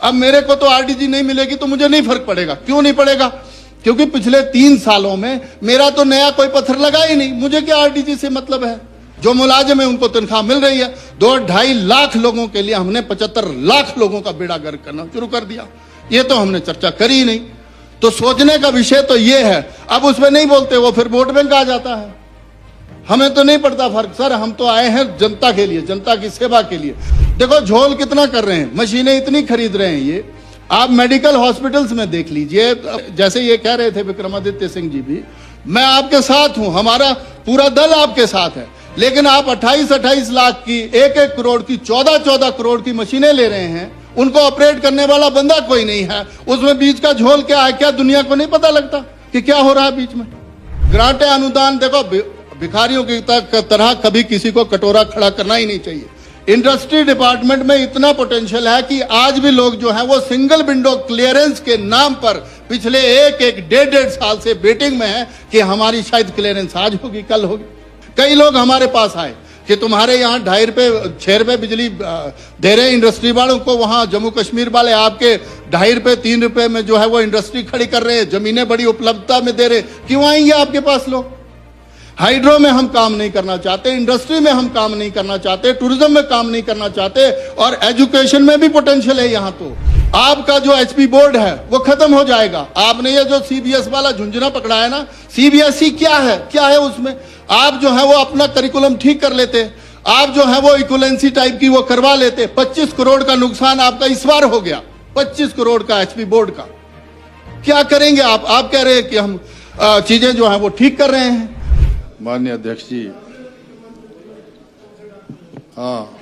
अब मेरे को तो आरडीजी नहीं मिलेगी तो मुझे नहीं फर्क पड़ेगा। क्यों नहीं पड़ेगा? क्योंकि पिछले 3 सालों में मेरा तो नया कोई पत्थर लगा ही नहीं। मुझे क्या आरडीजी से मतलब है? जो मुलाजिम है उनको तनख्वाह मिल रही है। 2-2.5 लाख लोगों के लिए हमने 75 लाख लोगों का बेड़ा गर्क करना शुरू कर दिया। ये तो हमने चर्चा करी ही नहीं। तो सोचने का विषय तो ये है। अब उसमें नहीं बोलते, वो फिर वोट बैंक आ जाता है। हमें तो नहीं पड़ता फर्क सर, हम तो आए हैं जनता के लिए, जनता की सेवा के लिए। देखो झोल कितना कर रहे हैं, मशीनें इतनी खरीद रहे हैं। ये आप मेडिकल हॉस्पिटल्स में देख लीजिए। जैसे ये कह रहे थे विक्रमादित्य सिंह जी भी, मैं आपके साथ हूं, हमारा पूरा दल आपके साथ है। लेकिन आप 28-28 लाख की, 1-1 करोड़ की, 14-14 करोड़ की मशीनें ले रहे हैं। उनको ऑपरेट करने वाला बंदा कोई नहीं है। उसमें बीच का झोल क्या है, क्या दुनिया को नहीं पता लगता कि क्या हो रहा है बीच में? ग्रांटें, अनुदान, देखो भिखारियों की तरह कभी किसी को कटोरा खड़ा करना ही नहीं चाहिए। इंडस्ट्री डिपार्टमेंट में इतना पोटेंशियल है कि आज भी लोग जो है वो सिंगल विंडो क्लियरेंस के नाम पर पिछले 1-1, 1.5 साल से वेटिंग में है कि हमारी शायद क्लियरेंस आज होगी, कल होगी। कई लोग हमारे पास आए कि तुम्हारे यहाँ 2.5 रुपए 6 रुपए बिजली दे रहे हैं इंडस्ट्री वालों को, वहां जम्मू कश्मीर वाले आपके 2.5 रुपए 3 रुपए में जो है वो इंडस्ट्री खड़ी कर रहे हैं, जमीनें बड़ी उपलब्धता में दे रहे। क्यों आएंगे आपके पास लोग? हाइड्रो में हम काम नहीं करना चाहते, इंडस्ट्री में हम काम नहीं करना चाहते, टूरिज्म में काम नहीं करना चाहते, और एजुकेशन में भी पोटेंशियल है। यहाँ तो आपका जो एचपी बोर्ड है वो खत्म हो जाएगा। आपने ये जो सीबीएस वाला झुंझुना पकड़ा है ना, सीबीएसई क्या है, क्या है उसमें? आप जो है वो अपना करिकुलम ठीक कर लेते, आप जो है वो इक्वलेंसी टाइप की वो करवा लेते। 25 करोड़ का नुकसान आपका इस बार हो गया, 25 करोड़ का एचपी बोर्ड का। क्या करेंगे आप कह रहे हैं कि हम चीजें जो है वो ठीक कर रहे हैं। माननीय अध्यक्ष जी, हाँ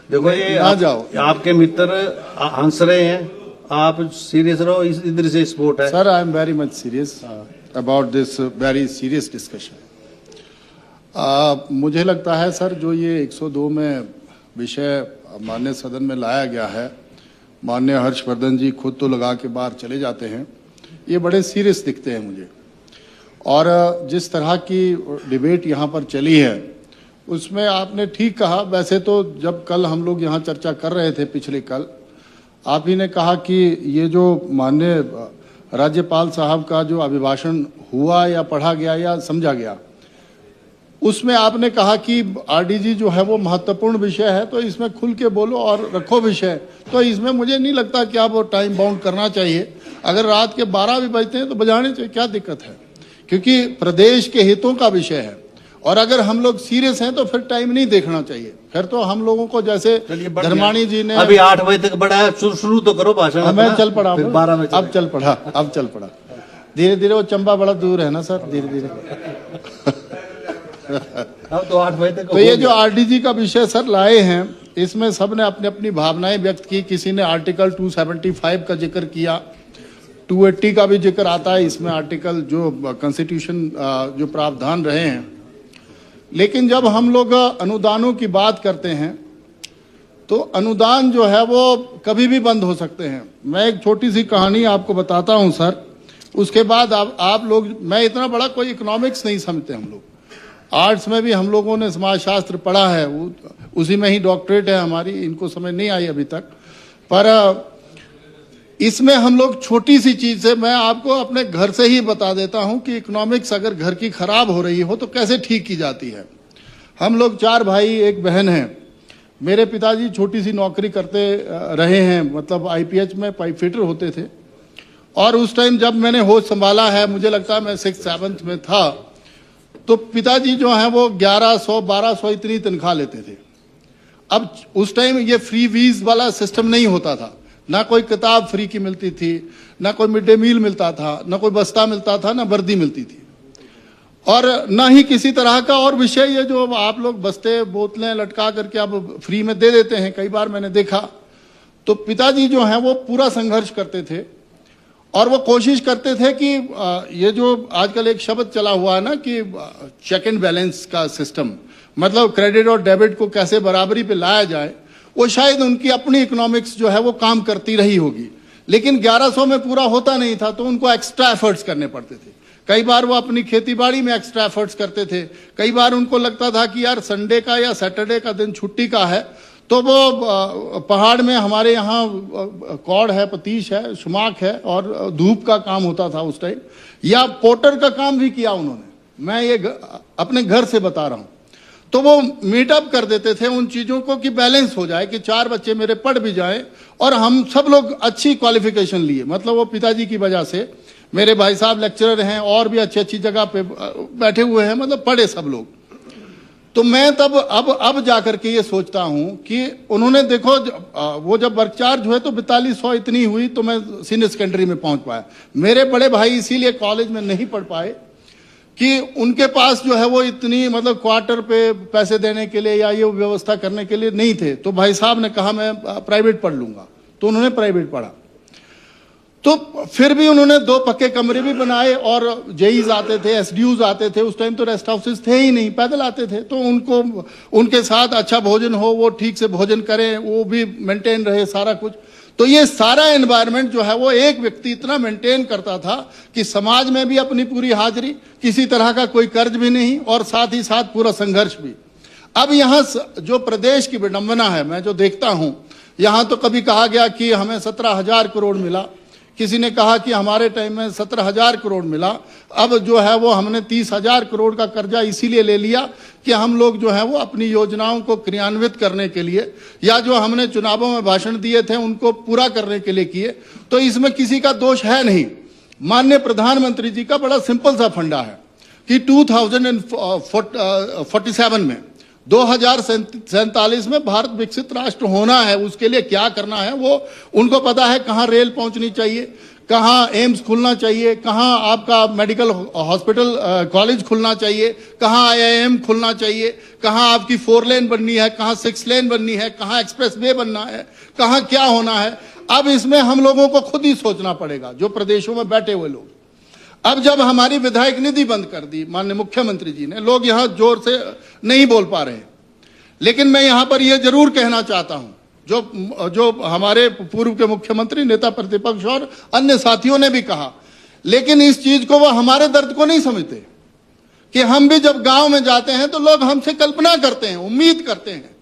देखो ये ना जाओ, आपके मित्र हंस रहे हैं, आप सीरियस रहो, इधर से स्पोर्ट है। Sir I am very much serious about this very serious discussion. मुझे लगता है सर जो ये 102 में विषय माननीय सदन में लाया गया है, माननीय हर्षवर्धन जी खुद तो लगा के बाहर चले जाते हैं, ये बड़े सीरियस दिखते हैं मुझे। और जिस तरह की डिबेट यहाँ पर चली है उसमें आपने ठीक कहा। वैसे तो जब कल हम लोग यहाँ चर्चा कर रहे थे, पिछले कल, आप ही ने कहा कि ये जो माननीय राज्यपाल साहब का जो अभिभाषण हुआ या पढ़ा गया या समझा गया, उसमें आपने कहा कि आरडीजी जो है वो महत्वपूर्ण विषय है, तो इसमें खुल के बोलो और रखो विषय। तो इसमें मुझे नहीं लगता कि आप वो टाइम बाउंड करना चाहिए। अगर रात के 12 भी बजते हैं तो बजाने चाहिए, क्या दिक्कत है? क्योंकि प्रदेश के हितों का विषय है। और अगर हम लोग सीरियस हैं तो फिर टाइम नहीं देखना चाहिए। फिर तो हम लोगों को जैसे धर्माणी जी ने अभी 8 बजे तक बढ़ा है, शुरू तो करो भाषण। मैं चल पड़ा, 12 बजे अब चल पड़ा धीरे धीरे। वो चंबा बड़ा दूर है ना सर, धीरे धीरे। अब तो 8 बजे तक। तो ये जो आरडीजी का विषय सर लाए हैं, इसमें सबने अपनी अपनी भावनाएं व्यक्त की। किसी ने आर्टिकल 275 का जिक्र किया, 280 का भी जिक्र आता है इसमें, आर्टिकल जो कॉन्स्टिट्यूशन जो प्रावधान रहे हैं। लेकिन जब हम लोग अनुदानों की बात करते हैं तो अनुदान जो है वो कभी भी बंद हो सकते हैं। मैं एक छोटी सी कहानी आपको बताता हूं सर, उसके बाद आप लोग, मैं इतना बड़ा कोई इकोनॉमिक्स नहीं समझते हम लोग। आर्ट्स में भी हम लोगों ने समाजशास्त्र पढ़ा है, उसी में ही डॉक्टरेट है हमारी, इनको समझ नहीं आई अभी तक। पर इसमें हम लोग छोटी सी चीज से, मैं आपको अपने घर से ही बता देता हूं कि इकोनॉमिक्स अगर घर की खराब हो रही हो तो कैसे ठीक की जाती है। हम लोग 4 भाई 1 बहन हैं। मेरे पिताजी छोटी सी नौकरी करते रहे हैं, मतलब आईपीएच में पाइप फिटर होते थे। और उस टाइम जब मैंने होश संभाला है, मुझे लगता है मैं 6th-7th में था, तो पिताजी जो है वो 1100-1200 इतनी तनख्वाह लेते थे। अब उस टाइम ये फ्री वीज वाला सिस्टम नहीं होता था, ना कोई किताब फ्री की मिलती थी, ना कोई मिड डे मील मिलता था, ना कोई बस्ता मिलता था, ना वर्दी मिलती थी, और ना ही किसी तरह का और विषय। ये जो आप लोग बस्ते बोतलें लटका करके आप फ्री में दे देते हैं, कई बार मैंने देखा। तो पिताजी जो हैं वो पूरा संघर्ष करते थे और वो कोशिश करते थे कि ये जो आजकल एक शब्द चला हुआ है ना कि चेक एंड बैलेंस का सिस्टम, मतलब क्रेडिट और डेबिट को कैसे बराबरी पे लाया जाए, वो शायद उनकी अपनी इकोनॉमिक्स जो है वो काम करती रही होगी। लेकिन 1100 में पूरा होता नहीं था, तो उनको एक्स्ट्रा एफर्ट्स करने पड़ते थे। कई बार वो अपनी खेतीबाड़ी में एक्स्ट्रा एफर्ट्स करते थे। कई बार उनको लगता था कि यार संडे का या सैटरडे का दिन छुट्टी का है, तो वो पहाड़ में हमारे यहाँ कौड़ है, पतीश है, शुमाक है और धूप का काम होता था उस टाइम, या पोटर का काम भी किया उन्होंने। मैं ये अपने घर से बता रहा हूँ। तो वो मीटअप कर देते थे उन चीज़ों को कि बैलेंस हो जाए, कि 4 बच्चे मेरे पढ़ भी जाएं और हम सब लोग अच्छी क्वालिफिकेशन लिए। मतलब वो पिताजी की वजह से, मेरे भाई साहब लेक्चरर हैं और भी अच्छी अच्छी जगह पे बैठे हुए हैं, मतलब पढ़े सब लोग। तो मैं तब अब जाकर के ये सोचता हूं कि उन्होंने देखो वो जब वर्क चार्ज हुए तो 4200 इतनी हुई तो मैं सीनियर सेकेंडरी में पहुंच पाया। मेरे बड़े भाई इसीलिए कॉलेज में नहीं पढ़ पाए कि उनके पास जो है वो इतनी मतलब क्वार्टर पे पैसे देने के लिए या ये व्यवस्था करने के लिए नहीं थे। तो भाई साहब ने कहा मैं प्राइवेट पढ़ लूंगा, तो उन्होंने प्राइवेट पढ़ा। तो फिर भी उन्होंने 2 पक्के कमरे भी बनाए और जेईज आते थे, एसडीयूज आते थे। उस टाइम तो रेस्ट हाउसेस थे ही नहीं, पैदल आते थे। तो उनको उनके साथ अच्छा भोजन हो, वो ठीक से भोजन करें, वो भी मेंटेन रहे सारा कुछ। तो ये सारा एनवायरनमेंट जो है वो एक व्यक्ति इतना मेंटेन करता था कि समाज में भी अपनी पूरी हाजिरी, किसी तरह का कोई कर्ज भी नहीं और साथ ही साथ पूरा संघर्ष भी। अब यहाँ जो प्रदेश की विडंबना है, मैं जो देखता हूं, यहाँ तो कभी कहा गया कि हमें 17,000 करोड़ मिला, किसी ने कहा कि हमारे टाइम में 17,000 करोड़ मिला। अब जो है वो हमने 30,000 करोड़ का कर्जा इसीलिए ले लिया कि हम लोग जो है वो अपनी योजनाओं को क्रियान्वित करने के लिए या जो हमने चुनावों में भाषण दिए थे उनको पूरा करने के लिए किए। तो इसमें किसी का दोष है नहीं। माननीय प्रधानमंत्री जी का बड़ा सिंपल सा फंडा है कि 2047 में 2047 में भारत विकसित राष्ट्र होना है, उसके लिए क्या करना है वो उनको पता है। कहाँ रेल पहुंचनी चाहिए, कहाँ एम्स खुलना चाहिए, कहाँ आपका मेडिकल हॉस्पिटल कॉलेज खुलना चाहिए, कहाँ IIM खुलना चाहिए, कहाँ आपकी 4 लेन बननी है, कहाँ 6 लेन बननी है, कहाँ एक्सप्रेस वे बनना है, कहाँ क्या होना है। अब इसमें हम लोगों को खुद ही सोचना पड़ेगा, जो प्रदेशों में बैठे हुए लोग। अब जब हमारी विधायक निधि बंद कर दी माननीय मुख्यमंत्री जी ने, लोग यहां जोर से नहीं बोल पा रहे हैं, लेकिन मैं यहां पर यह जरूर कहना चाहता हूं, जो हमारे पूर्व के मुख्यमंत्री, नेता प्रतिपक्ष और अन्य साथियों ने भी कहा, लेकिन इस चीज को वो हमारे दर्द को नहीं समझते कि हम भी जब गांव में जाते हैं तो लोग हमसे कल्पना करते हैं, उम्मीद करते हैं।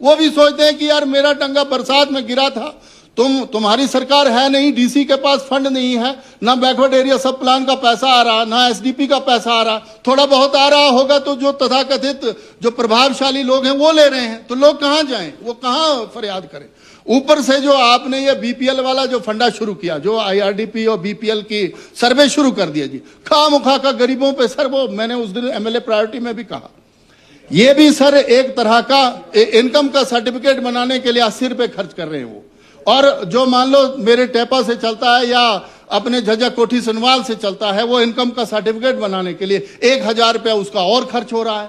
वो भी सोचते हैं कि यार मेरा टंगा बरसात में गिरा था, तुम्हारी सरकार है नहीं, डीसी के पास फंड नहीं है, ना बैकवर्ड एरिया सब प्लान का पैसा आ रहा, ना एसडीपी का पैसा आ रहा, थोड़ा बहुत आ रहा होगा तो जो तथाकथित जो प्रभावशाली लोग हैं वो ले रहे हैं। तो लोग कहां जाएं, वो कहां फरियाद करें। ऊपर से जो आपने ये बीपीएल वाला जो फंडा शुरू किया, जो IRDP और बीपीएल की सर्वे शुरू कर दिया जी, खामखा का गरीबों पे सर, वो मैंने उस दिन MLA प्रायोरिटी में भी कहा, ये भी सर एक तरह का इनकम का सर्टिफिकेट बनाने के लिए 80 रुपए खर्च कर रहे हैं वो। और जो मान लो मेरे टेपा से चलता है या अपने झज्जा कोठी सनवाल से चलता है, वो इनकम का सर्टिफिकेट बनाने के लिए 1,000 रुपया उसका और खर्च हो रहा है।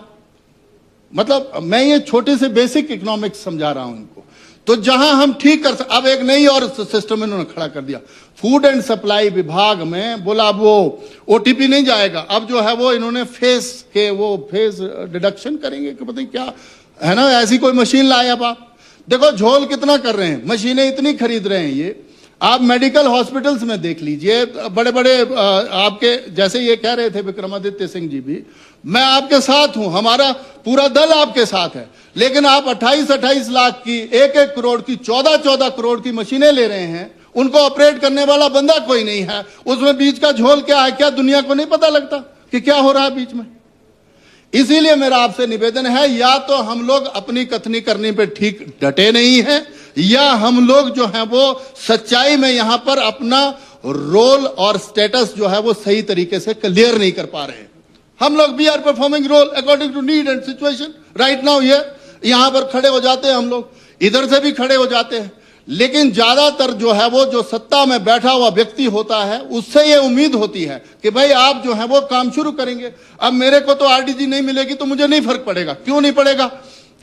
मतलब मैं ये छोटे से बेसिक इकोनॉमिक्स समझा रहा हूं इनको। तो जहां हम ठीक कर अब एक नई और सिस्टम इन्होंने खड़ा कर दिया, फूड एंड सप्लाई विभाग में बोला अब वो OTP नहीं जाएगा, अब जो है वो इन्होंने फेस डिडक्शन करेंगे कि पता नहीं क्या है ना, ऐसी कोई मशीन लाए। अब आप देखो झोल कितना कर रहे हैं, मशीनें इतनी खरीद रहे हैं। ये आप मेडिकल हॉस्पिटल्स में देख लीजिए, बड़े बड़े आपके जैसे ये कह रहे थे विक्रमादित्य सिंह जी भी, मैं आपके साथ हूं, हमारा पूरा दल आपके साथ है, लेकिन आप 28-28 लाख की, 1-1 करोड़ की, 14-14 करोड़ की मशीनें ले रहे हैं, उनको ऑपरेट करने वाला बंदा कोई नहीं है। उसमें बीच का झोल क्या है, क्या दुनिया को नहीं पता लगता कि क्या हो रहा है बीच में। इसीलिए मेरा आपसे निवेदन है, या तो हम लोग अपनी कथनी करने पे ठीक डटे नहीं हैं, या हम लोग जो है वो सच्चाई में यहां पर अपना रोल और स्टेटस जो है वो सही तरीके से क्लियर नहीं कर पा रहे हैं। हम लोग we are performing role according to need and situation right now. ये यहां पर खड़े हो जाते हैं हम लोग, इधर से भी खड़े हो जाते हैं, लेकिन ज्यादातर जो है वो जो सत्ता में बैठा हुआ व्यक्ति होता है उससे ये उम्मीद होती है कि भाई आप जो है वो काम शुरू करेंगे। अब मेरे को तो RDG नहीं मिलेगी तो मुझे नहीं फर्क पड़ेगा। क्यों नहीं पड़ेगा?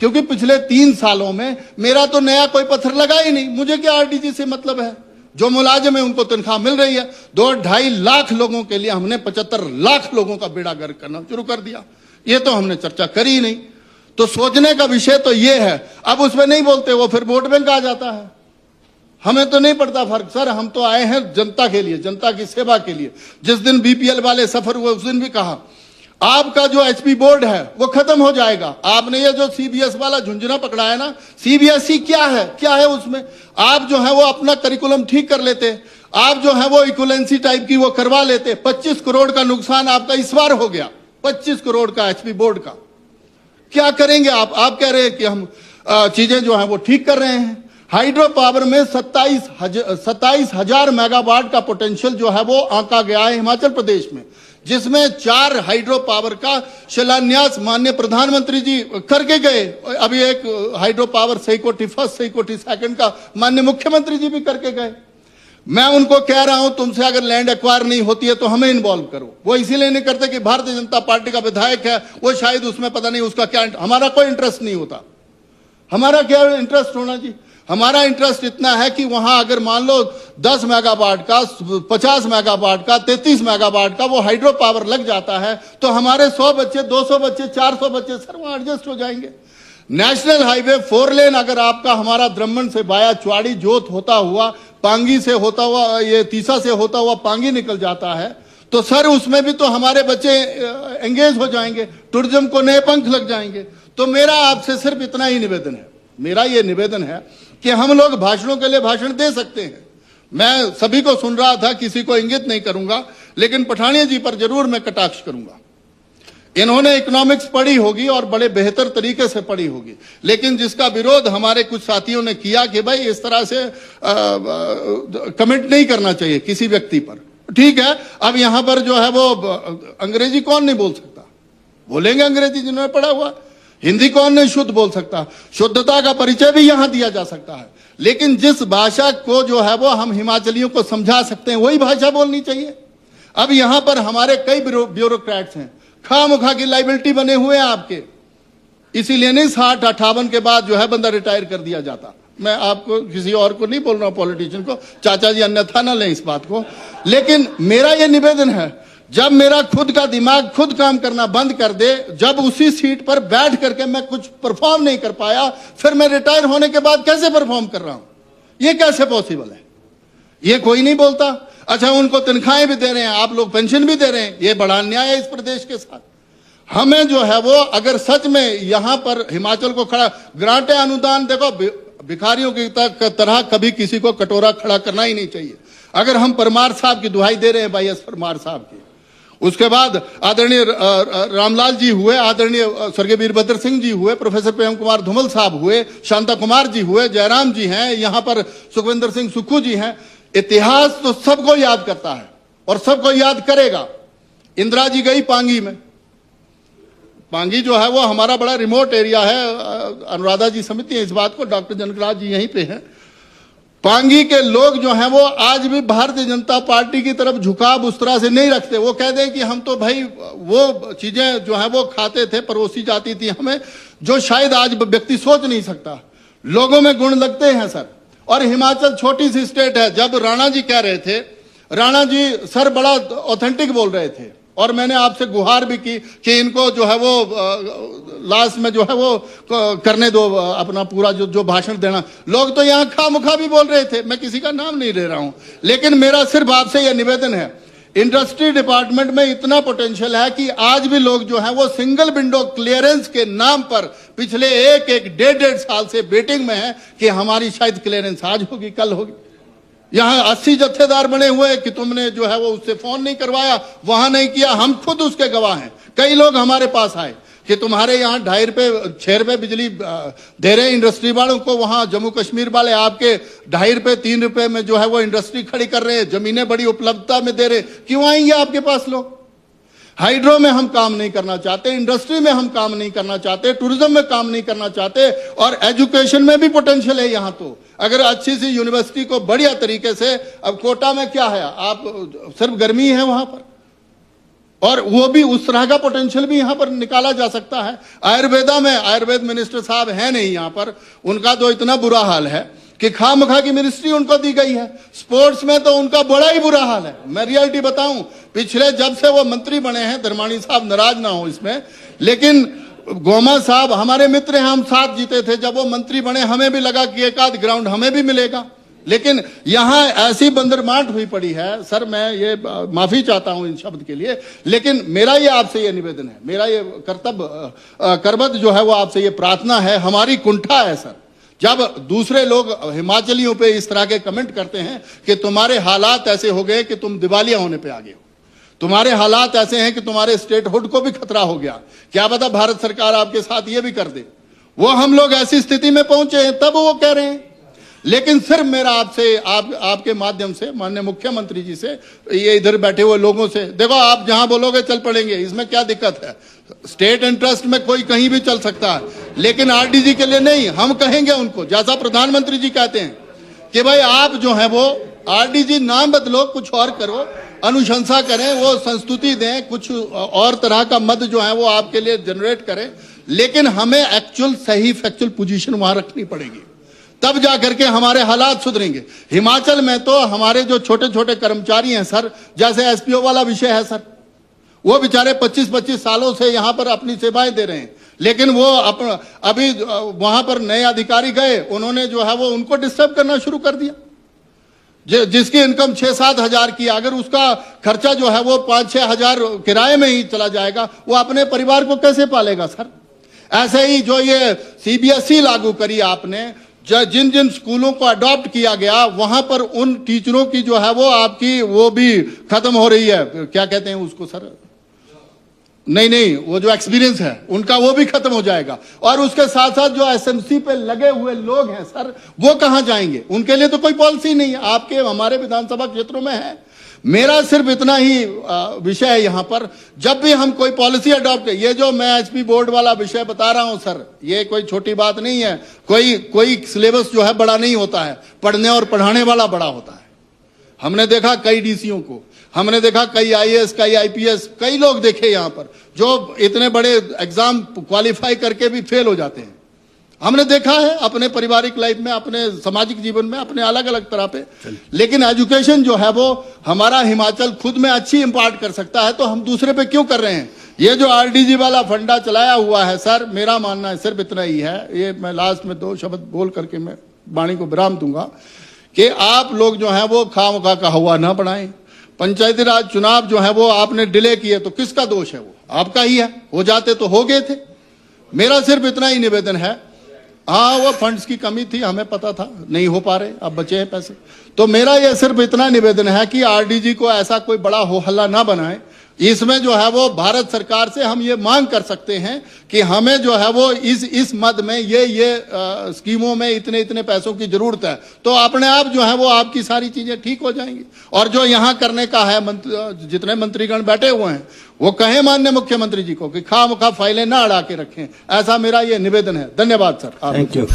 क्योंकि पिछले 3 सालों में मेरा तो नया कोई पत्थर लगा ही नहीं, मुझे क्या RDG से मतलब है। जो मुलाजिम है उनको तनख्वाह मिल रही है। 2-2.5 लाख लोगों के लिए हमने 75 लाख लोगों का बेड़ा गर्क करना शुरू कर दिया। ये तो हमने चर्चा करी ही नहीं। तो सोचने का विषय तो ये है। अब उसमें नहीं बोलते, वो फिर वोट बैंक आ जाता है। हमें तो नहीं पड़ता फर्क सर, हम तो आए हैं जनता के लिए, जनता की सेवा के लिए। जिस दिन BPL वाले सफर हुए उस दिन भी कहा आपका जो एचपी बोर्ड है वो खत्म हो जाएगा। आपने ये जो सीबीएस वाला झुंझुना पकड़ा है ना, सीबीएसई क्या है उसमें? आप जो है वो अपना करिकुलम ठीक कर लेते, आप जो है वो इक्वलेंसी टाइप की वो करवा लेते। 25 करोड़ का नुकसान आपका इस बार हो गया, 25 करोड़ का एचपी बोर्ड का। क्या करेंगे आप कह रहे हैं कि हम चीजें जो है वो ठीक कर रहे हैं। हाइड्रो पावर में 27,000 मेगावाट का पोटेंशियल जो है वो आंका गया है हिमाचल प्रदेश में, जिसमें 4 हाइड्रो पावर का शिलान्यास माननीय प्रधानमंत्री जी करके गए। अभी एक हाइड्रो पावर सही कोटि फर्स्ट, सही कोटि सेकंड का माननीय मुख्यमंत्री जी भी करके गए। मैं उनको कह रहा हूं तुमसे अगर लैंड एक्वायर नहीं होती है तो हमें इन्वॉल्व करो। वो इसीलिए नहीं करते कि भारतीय जनता पार्टी का विधायक है, वो शायद उसमें पता नहीं उसका क्या, हमारा कोई इंटरेस्ट नहीं होता। हमारा क्या इंटरेस्ट होना जी? हमारा इंटरेस्ट इतना है कि वहां अगर मान लो 10 मेगावाट का, 50 मेगावाट का, 33 मेगावाट का वो हाइड्रो पावर लग जाता है तो हमारे 100 बच्चे, 200 बच्चे, 400 बच्चे सर वहां एडजस्ट हो जाएंगे। नेशनल हाईवे 4 लेन अगर आपका हमारा द्रम्मन से बाया चुवाड़ी जोत होता हुआ, पांगी से होता हुआ, ये तीसा से होता हुआ पांगी निकल जाता है तो सर उसमें भी तो हमारे बच्चे एंगेज हो जाएंगे, टूरिज्म को नए पंख लग जाएंगे। तो मेरा आपसे सिर्फ इतना ही निवेदन है, मेरा ये निवेदन है कि हम लोग भाषणों के लिए भाषण दे सकते हैं। मैं सभी को सुन रहा था, किसी को इंगित नहीं करूंगा, लेकिन पठानिया जी पर जरूर मैं कटाक्ष करूंगा। इन्होंने इकोनॉमिक्स पढ़ी होगी और बड़े बेहतर तरीके से पढ़ी होगी, लेकिन जिसका विरोध हमारे कुछ साथियों ने किया कि भाई इस तरह से कमेंट नहीं करना चाहिए किसी व्यक्ति पर। ठीक है, अब यहां पर जो है वो अंग्रेजी कौन नहीं बोल सकता? बोलेंगे अंग्रेजी जिन्होंने पढ़ा हुआ। हिंदी कौन नहीं शुद्ध बोल सकता? शुद्धता का परिचय भी यहां दिया जा सकता है, लेकिन जिस भाषा को जो है वो हम हिमाचलियों को समझा सकते हैं वही भाषा बोलनी चाहिए। अब यहां पर हमारे कई ब्यूरोक्रेट्स हैं, खामखा की लाइबिलिटी बने हुए हैं आपके, इसीलिए नहीं 60-58 के बाद जो है बंदा रिटायर कर दिया जाता। मैं आपको किसी और को नहीं बोल रहा हूं, पॉलिटिशियन को, चाचा जी अन्यथा ना लें इस बात को। लेकिन मेरा यह निवेदन है, जब मेरा खुद का दिमाग खुद काम करना बंद कर दे, जब उसी सीट पर बैठ करके मैं कुछ परफॉर्म नहीं कर पाया, फिर मैं रिटायर होने के बाद कैसे परफॉर्म कर रहा हूं? यह कैसे पॉसिबल है? यह कोई नहीं बोलता। अच्छा, उनको तनख्वाहें भी दे रहे हैं, आप लोग पेंशन भी दे रहे हैं, यह बड़ा अन्याय है इस प्रदेश के साथ। हमें जो है वो अगर सच में यहां पर हिमाचल को खड़ा, ग्रांटें अनुदान, देखो भिखारियों की तरह कभी किसी को कटोरा खड़ा करना ही नहीं चाहिए। अगर हम परमार साहब की दुहाई दे रहे हैं, भाई एस परमार साहब की, उसके बाद आदरणीय रामलाल जी हुए, आदरणीय स्वर्गीय वीरभद्र सिंह जी हुए, प्रोफेसर प्रेम कुमार धूमल साहब हुए, शांता कुमार जी हुए, जयराम जी हैं, यहां पर सुखविंदर सिंह सुक्खू जी हैं। इतिहास तो सबको याद करता है और सबको याद करेगा। इंदिरा जी गई पांगी में, पांगी जो है वो हमारा बड़ा रिमोट एरिया है, अनुराधा जी समझती हैं इस बात को, डॉक्टर जनकराज जी यहीं पे हैं। पांगी के लोग जो हैं वो आज भी भारतीय जनता पार्टी की तरफ झुकाव उस तरह से नहीं रखते। वो कहते हैं कि हम तो भाई वो चीजें जो है वो खाते थे, परोसी जाती थी हमें, जो शायद आज व्यक्ति सोच नहीं सकता। लोगों में गुण लगते हैं सर। और हिमाचल छोटी सी स्टेट है। जब राणा जी कह रहे थे, राणा जी सर बड़ा ऑथेंटिक बोल रहे थे, और मैंने आपसे गुहार भी की कि इनको जो है वो लास्ट में जो है वो करने दो अपना पूरा जो भाषण देना। लोग तो यहाँ खामखा भी बोल रहे थे, मैं किसी का नाम नहीं ले रहा हूं, लेकिन मेरा सिर्फ आपसे यह निवेदन है, इंडस्ट्री डिपार्टमेंट में इतना पोटेंशियल है कि आज भी लोग जो है वो सिंगल विंडो क्लियरेंस के नाम पर पिछले 1-1.5 साल से वेटिंग में है कि हमारी शायद क्लियरेंस आज होगी, कल होगी। यहां 80 जत्थेदार बने हुए कि तुमने जो है वो उससे फोन नहीं करवाया, वहां नहीं किया, हम खुद उसके गवाह हैं। कई लोग हमारे पास आए कि तुम्हारे यहाँ 2.5 रुपए 6 रुपए बिजली दे रहे हैं इंडस्ट्री वालों को, वहां जम्मू कश्मीर वाले आपके 2.5 रुपए 3 रुपए में जो है वो इंडस्ट्री खड़ी कर रहे हैं, जमीनें बड़ी उपलब्धता में दे रहे, क्यों आएंगे आपके पास लोग? हाइड्रो में हम काम नहीं करना चाहते, इंडस्ट्री में हम काम नहीं करना चाहते, टूरिज्म में काम नहीं करना चाहते, और एजुकेशन में भी पोटेंशियल है यहाँ। तो अगर अच्छी सी यूनिवर्सिटी को बढ़िया तरीके से, अब कोटा में क्या है, आप सिर्फ गर्मी है वहां पर, और वो भी उस तरह का पोटेंशियल भी यहां पर निकाला जा सकता है। आयुर्वेदा में आयुर्वेद मिनिस्टर साहब है नहीं यहां पर, उनका तो इतना बुरा हाल है कि खामखा की मिनिस्ट्री उनको दी गई है। स्पोर्ट्स में तो उनका बड़ा ही बुरा हाल है। मैं रियलिटी बताऊं, पिछले जब से वो मंत्री बने हैं, धर्माणी साहब नाराज ना हो इसमें, लेकिन गोमा साहब हमारे मित्र हैं, हम साथ जीते थे, जब वो मंत्री बने हमें भी लगा कि एक आध ग्राउंड हमें भी मिलेगा, लेकिन यहाँ ऐसी बंदरमांट हुई पड़ी है सर, मैं ये माफी चाहता हूं इन शब्द के लिए, लेकिन मेरा ये आपसे ये निवेदन है, मेरा ये कर्तव्य करबद्ध जो है वो आपसे ये प्रार्थना है, हमारी कुंठा है सर। जब दूसरे लोग हिमाचलियों पे इस तरह के कमेंट करते हैं कि तुम्हारे हालात ऐसे हो गए कि तुम दिवालिया होने पे आ गए हो, तुम्हारे हालात ऐसे हैं कि तुम्हारे स्टेटहुड को भी खतरा हो गया, क्या पता भारत सरकार आपके साथ ये भी कर दे, वो हम लोग ऐसी स्थिति में पहुंचे हैं तब वो कह रहे हैं। लेकिन सिर्फ मेरा आपसे आपके माध्यम से माननीय मुख्यमंत्री जी से, ये इधर बैठे हुए लोगों से, देखो आप जहां बोलोगे चल पड़ेंगे, इसमें क्या दिक्कत है, स्टेट इंटरेस्ट में कोई कहीं भी चल सकता है, लेकिन आरडीजी के लिए नहीं। हम कहेंगे उनको, जैसा प्रधानमंत्री जी कहते हैं कि भाई आप जो है वो आरडीजी नाम बदलो, कुछ और करो, अनुशंसा करें, वो संस्तुति दें, कुछ और तरह का मद जो है वो आपके लिए जनरेट करें, लेकिन हमें एक्चुअल सही फैक्चुअल पोजीशन वहां रखनी पड़ेगी, तब जाकर के हमारे हालात सुधरेंगे। हिमाचल में तो हमारे जो छोटे छोटे कर्मचारी हैं सर, जैसे एसपीओ वाला विषय है सर, वो बेचारे 25-25 सालों से यहां पर अपनी सेवाएं दे रहे हैं, लेकिन वो अभी वहां पर नए अधिकारी गए, उन्होंने जो है वो उनको डिस्टर्ब करना शुरू कर दिया। जिसकी इनकम 6-7 हजार की, अगर उसका खर्चा जो है वो 5-6 हजार किराए में ही चला जाएगा, वो अपने परिवार को कैसे पालेगा सर। ऐसे ही जो ये सीबीएसई लागू करी आपने, जिन जिन स्कूलों को अडॉप्ट किया गया, वहां पर उन टीचरों की जो है वो आपकी वो भी खत्म हो रही है, क्या कहते हैं उसको सर, नहीं, वो जो एक्सपीरियंस है उनका वो भी खत्म हो जाएगा। और उसके साथ साथ जो एसएमसी पे लगे हुए लोग हैं सर, वो कहां जाएंगे, उनके लिए तो कोई पॉलिसी नहीं है, आपके हमारे विधानसभा क्षेत्रों में है। मेरा सिर्फ इतना ही विषय है यहां पर, जब भी हम कोई पॉलिसी अडॉप्ट, ये जो मैं एचपी बोर्ड वाला विषय बता रहा हूं सर, ये कोई छोटी बात नहीं है, कोई सिलेबस जो है बड़ा नहीं होता है, पढ़ने और पढ़ाने वाला बड़ा होता है। हमने देखा कई डीसीओ को, हमने देखा कई आईएएस, कई आईपीएस, कई लोग देखे यहां पर जो इतने बड़े एग्जाम क्वालिफाई करके भी फेल हो जाते हैं। हमने देखा है अपने पारिवारिक लाइफ में, अपने सामाजिक जीवन में, अपने अलग अलग तरह पे। लेकिन एजुकेशन जो है वो हमारा हिमाचल खुद में अच्छी इंपार्ट कर सकता है, तो हम दूसरे पे क्यों कर रहे हैं। ये जो आरडीजी वाला फंडा चलाया हुआ है सर, मेरा मानना है सिर्फ इतना ही है, ये मैं लास्ट में 2 शब्द बोल करके मैं वाणी को विराम दूंगा कि आप लोग जो है वो खामखा का हवा ना बनाएं। पंचायती राज चुनाव जो है वो आपने डिले किए, तो किसका दोष है, वो आपका ही है, हो जाते तो हो गए थे। मेरा सिर्फ इतना ही निवेदन है, हाँ वो फंड्स की कमी थी, हमें पता था, नहीं हो पा रहे, अब बचे हैं पैसे, तो मेरा ये सिर्फ इतना निवेदन है कि आरडीजी को ऐसा कोई बड़ा हो हल्ला ना बनाए। इसमें जो है वो भारत सरकार से हम ये मांग कर सकते हैं कि हमें जो है वो इस मद में ये स्कीमों में इतने पैसों की जरूरत है, तो अपने आप जो है वो आपकी सारी चीजें ठीक हो जाएंगी। और जो यहाँ करने का है, जितने मंत्रीगण बैठे हुए हैं वो कहें माननीय मुख्यमंत्री जी को कि खामखा फाइलें ना अड़ा के रखें, ऐसा मेरा ये निवेदन है। धन्यवाद सर। Thank you.